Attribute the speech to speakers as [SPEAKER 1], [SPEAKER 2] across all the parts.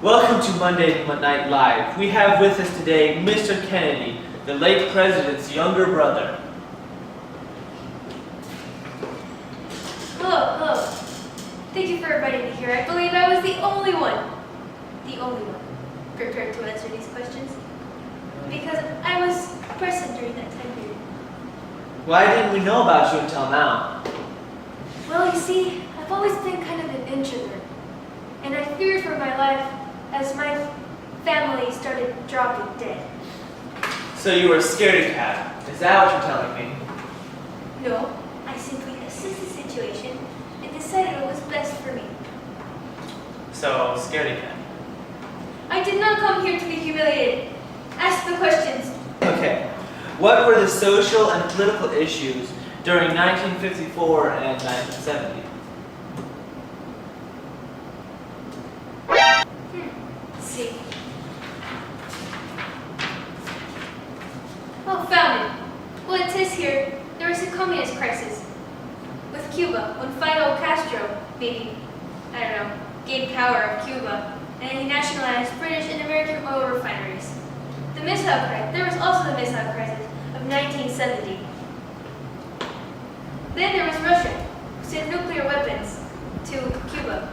[SPEAKER 1] Welcome to Monday Night Live. We have with us today Mr. Kennedy, the late president's younger brother.
[SPEAKER 2] Hello. Thank you for inviting me here. I believe I was the only one prepared to answer these questions. Because I was present during that time period.
[SPEAKER 1] Why didn't we know about you until now?
[SPEAKER 2] Well, you see, I've always been kind of an introvert. And I feared for my life as my family started dropping dead.
[SPEAKER 1] So you were a scaredy cat. Is that what you're telling me?
[SPEAKER 2] No, I simply assessed the situation and decided it was best for me.
[SPEAKER 1] So, scaredy cat.
[SPEAKER 2] I did not come here to be humiliated. Ask the questions.
[SPEAKER 1] Okay. What were the social and political issues during 1954 and 1970?
[SPEAKER 2] Let's see. Oh, found it. Well, it says here, there was a communist crisis with Cuba when Fidel Castro, maybe, I don't know, gained power of Cuba, and he nationalized British and American oil refineries. There was also the missile crisis of 1970. Then there was Russia, who sent nuclear weapons to Cuba.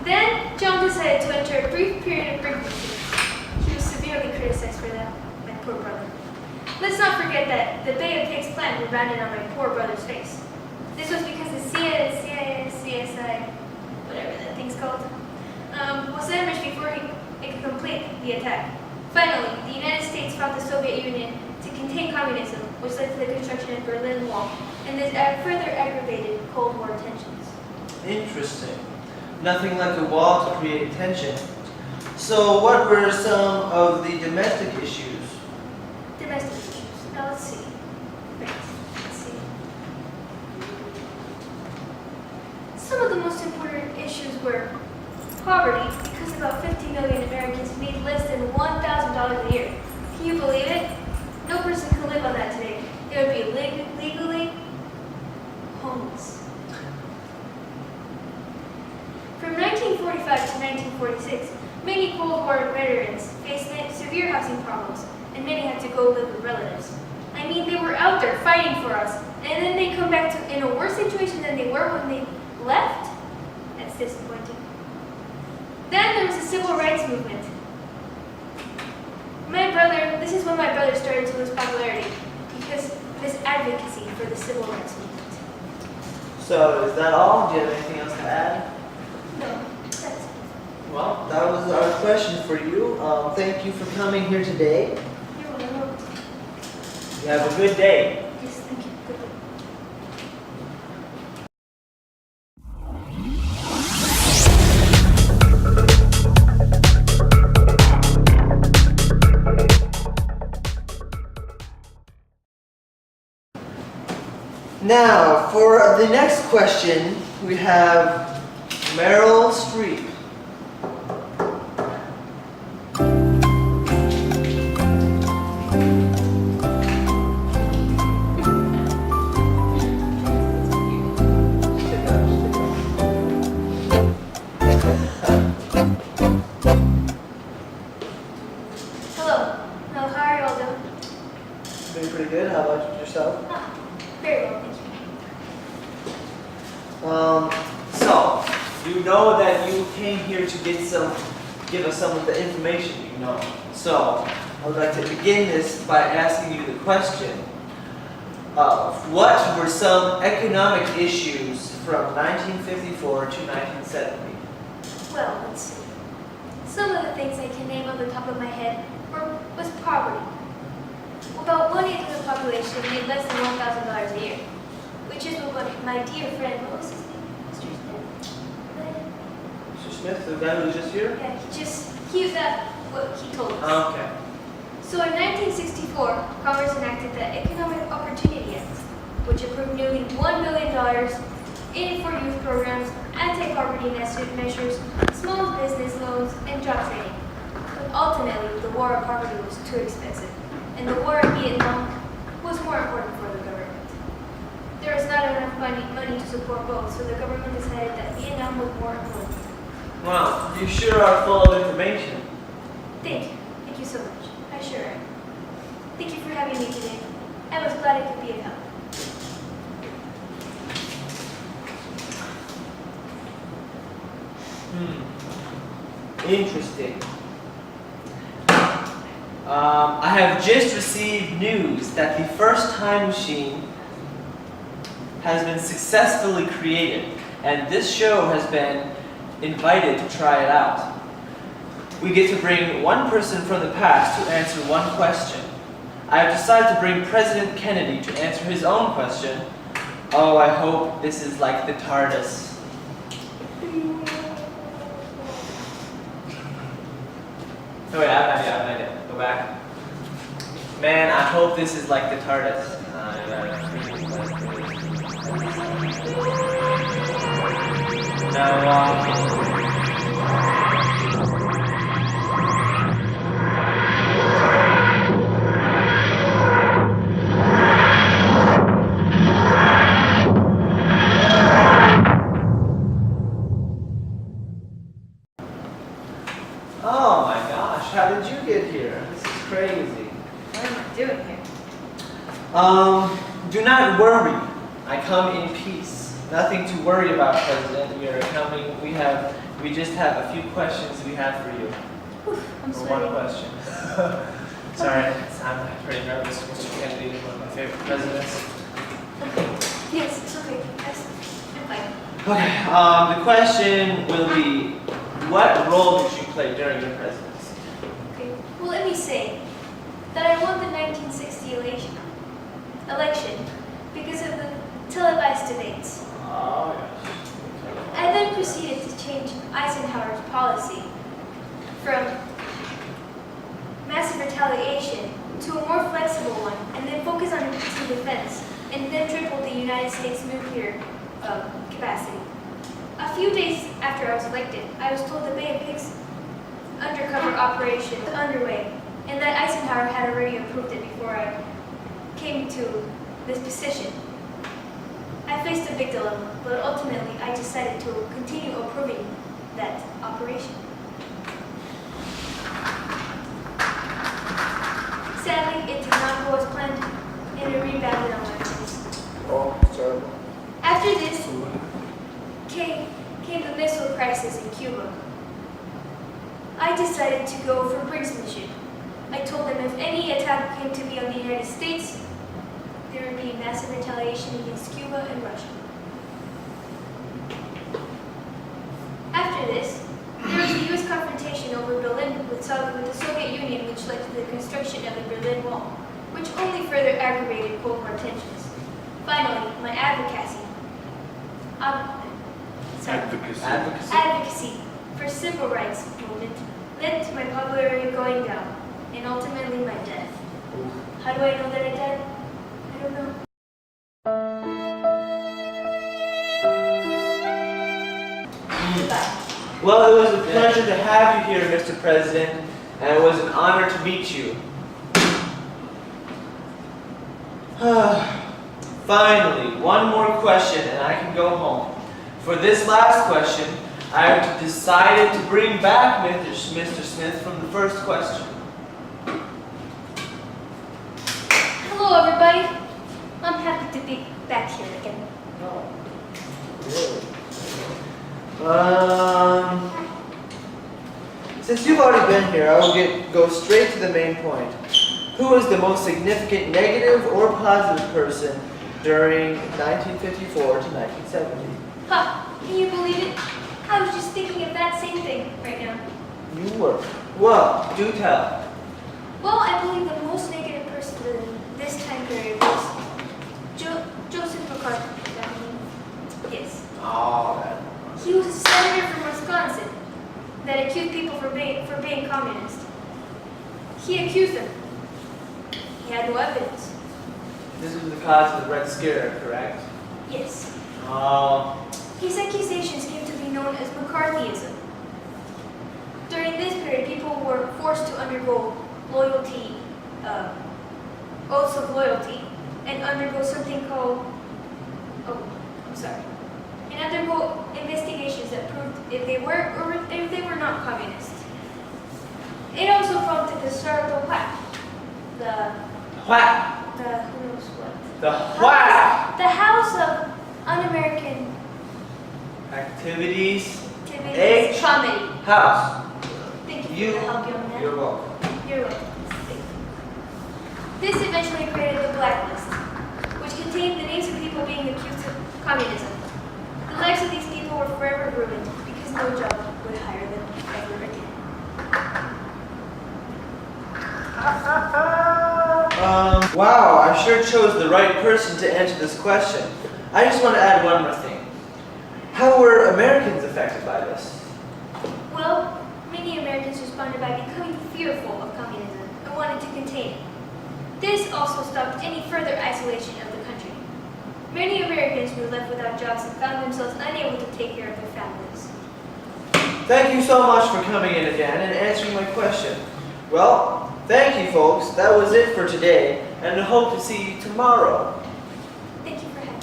[SPEAKER 2] Then John decided to enter a brief period of pregnancy. He was severely criticized for that, my poor brother. Let's not forget that the Bay of Pigs plan was branded on my poor brother's face. This was because the CSI, whatever that thing's called, was damaged before it could complete the attack. Finally, the United States fought the Soviet Union to contain communism, which led to the construction of the Berlin Wall, and this further aggravated Cold War tensions.
[SPEAKER 1] Interesting. Nothing like a wall to create tension. So what were some of the domestic issues?
[SPEAKER 2] Domestic issues. Now let's see. Some of the most important issues were poverty, because about 50 million Americans made less than $1,000 a year. Can you believe it? No person can live on that today. They would be legally homeless. From 1945 to 1946, many Cold War veterans faced severe housing problems, and many had to go live with relatives. I mean, they were out there fighting for us, and then they come back to in a worse situation than they were when they left? That's disappointing. Then there was the civil rights movement. This is when my brother started to lose popularity because of his advocacy for the civil rights movement.
[SPEAKER 1] So is that all? Do you have anything else to add?
[SPEAKER 2] No, that's it.
[SPEAKER 1] Well, that was our question for you. Thank you for coming here today.
[SPEAKER 2] You're welcome.
[SPEAKER 1] You have a good day.
[SPEAKER 2] Yes, thank you. Goodbye.
[SPEAKER 1] Now, for the next question, we have Meryl Streep.
[SPEAKER 2] Hello. How are you all doing?
[SPEAKER 1] Doing pretty good. How about yourself?
[SPEAKER 2] Very well, thank you.
[SPEAKER 1] So, you know that you came here to give us some of the information you know. So, I would like to begin this by asking you the question of what were some economic issues from 1954 to 1970?
[SPEAKER 2] Well, let's see. Some of the things I can name off the top of my head was poverty. About 1/8 of the population made less than $1,000 a year, which is what my dear friend, what was his name? Mr. Smith?
[SPEAKER 1] Mr. Smith, the guy who was just here?
[SPEAKER 2] Yeah, he was that what he told us.
[SPEAKER 1] Okay.
[SPEAKER 2] So in 1964, Congress enacted the Economic Opportunity Act, which approved nearly $1 billion in for youth programs, anti-poverty measures, small business loans, and job training. But ultimately, the war on poverty was too expensive, and the war in Vietnam was more important for the government. there was not enough money to support both, so the government decided that Vietnam was more important.
[SPEAKER 1] Wow, you sure are full of information.
[SPEAKER 2] Thank you. Thank you so much. I sure am. Thank you for having me today. I was glad I could be of help.
[SPEAKER 1] Interesting. I have just received news that the first time machine has been successfully created, and this show has been invited to try it out. We get to bring one person from the past to answer one question. I have decided to bring President Kennedy to answer his own question. Oh, I hope this is like the TARDIS. Oh wait, I have an idea. Go back. Man, I hope this is like the TARDIS. Oh my gosh, how did you get here? This is crazy.
[SPEAKER 2] What am I doing here?
[SPEAKER 1] Do not worry. I come in peace. Nothing to worry about, President. We are coming. We just have a few questions we have for you.
[SPEAKER 2] Whew, I'm
[SPEAKER 1] Or
[SPEAKER 2] sweating.
[SPEAKER 1] one question. Sorry, I'm pretty nervous. Mr. Kennedy is one of my favorite presidents.
[SPEAKER 2] Yes, it's okay. I'm fine.
[SPEAKER 1] Okay, the question will be, what role did you play during your presidency?
[SPEAKER 2] Okay. Well, let me say that I won the 1960 election because of the televised debates.
[SPEAKER 1] Oh, yes.
[SPEAKER 2] I then proceeded to change Eisenhower's policy from massive retaliation to a more flexible one, and then focus on increasing defense, and then triple the United States nuclear capacity. A few days after I was elected, I was told the Bay of Pigs undercover operation was underway, and that Eisenhower had already approved it before I came to this position. I faced a big dilemma, but ultimately I decided to continue approving that operation. Sadly, it did not go as planned, and it rebounded on my face.
[SPEAKER 1] Oh, terrible.
[SPEAKER 2] After this came the missile crisis in Cuba. I decided to go for brinksmanship. I told them if any attack came to be on the United States, there would be massive retaliation against Cuba and Russia. After this, there was the U.S. confrontation over Berlin with the Soviet Union, which led to the construction of the Berlin Wall, which only further aggravated Cold War tensions. Finally, my advocacy for civil rights movement led to my popularity going down, and ultimately my death. How do I know that I died? I don't know. Goodbye.
[SPEAKER 1] Well, it was a pleasure to have you here, Mr. President, and it was an honor to meet you. Finally, one more question and I can go home. For this last question, I have decided to bring back Mr. Smith from the first question.
[SPEAKER 2] Hello, everybody. I'm happy to be back here again.
[SPEAKER 1] Oh, really? Since you've already been here, I will go straight to the main point. Who was the most significant negative or positive person during 1954 to 1970?
[SPEAKER 2] Ha! Can you believe it? I was just thinking of that same thing right now.
[SPEAKER 1] You were. Well, do tell.
[SPEAKER 2] Well, I believe the most negative person in this time period was Joseph McCarthy. Yes.
[SPEAKER 1] Oh, that.
[SPEAKER 2] He was a senator from Wisconsin that accused people for being communist. He accused them. He had no evidence.
[SPEAKER 1] This was the cause of the Red Scare, correct?
[SPEAKER 2] Yes.
[SPEAKER 1] Oh.
[SPEAKER 2] His accusations came to be known as McCarthyism. During this period, people were forced to undergo oaths of loyalty, and undergo something called I'm sorry. And undergo investigations that proved if they were or if they were not communist. It also prompted the start of the WHAP. Who knows what?
[SPEAKER 1] The WHAP!
[SPEAKER 2] The House of Un-American
[SPEAKER 1] Activities.
[SPEAKER 2] Activities Committee.
[SPEAKER 1] House.
[SPEAKER 2] Thank you for the help, young man.
[SPEAKER 1] You're welcome.
[SPEAKER 2] You're welcome. This eventually created the blacklist, which contained the names of people being accused of communism. The lives of these people were forever ruined because no job would hire them ever again.
[SPEAKER 1] Wow, I sure chose the right person to answer this question. I just want to add one more thing. How were Americans affected by this?
[SPEAKER 2] Well, many Americans responded by becoming fearful of communism and wanted to contain it. This also stopped any further isolation of the country. Many Americans were left without jobs and found themselves unable to take care of their families.
[SPEAKER 1] Thank you so much for coming in again and answering my question. Well, thank you folks. That was it for today, and I hope to see you tomorrow.
[SPEAKER 2] Thank you for having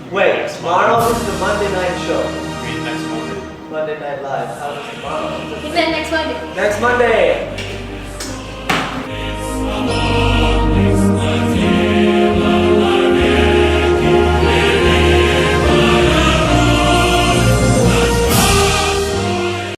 [SPEAKER 2] me.
[SPEAKER 1] Wait, tomorrow is the Monday night show.
[SPEAKER 3] Read next Monday.
[SPEAKER 1] Monday Night Live. How is tomorrow?
[SPEAKER 2] He said next Monday.
[SPEAKER 1] Next Monday!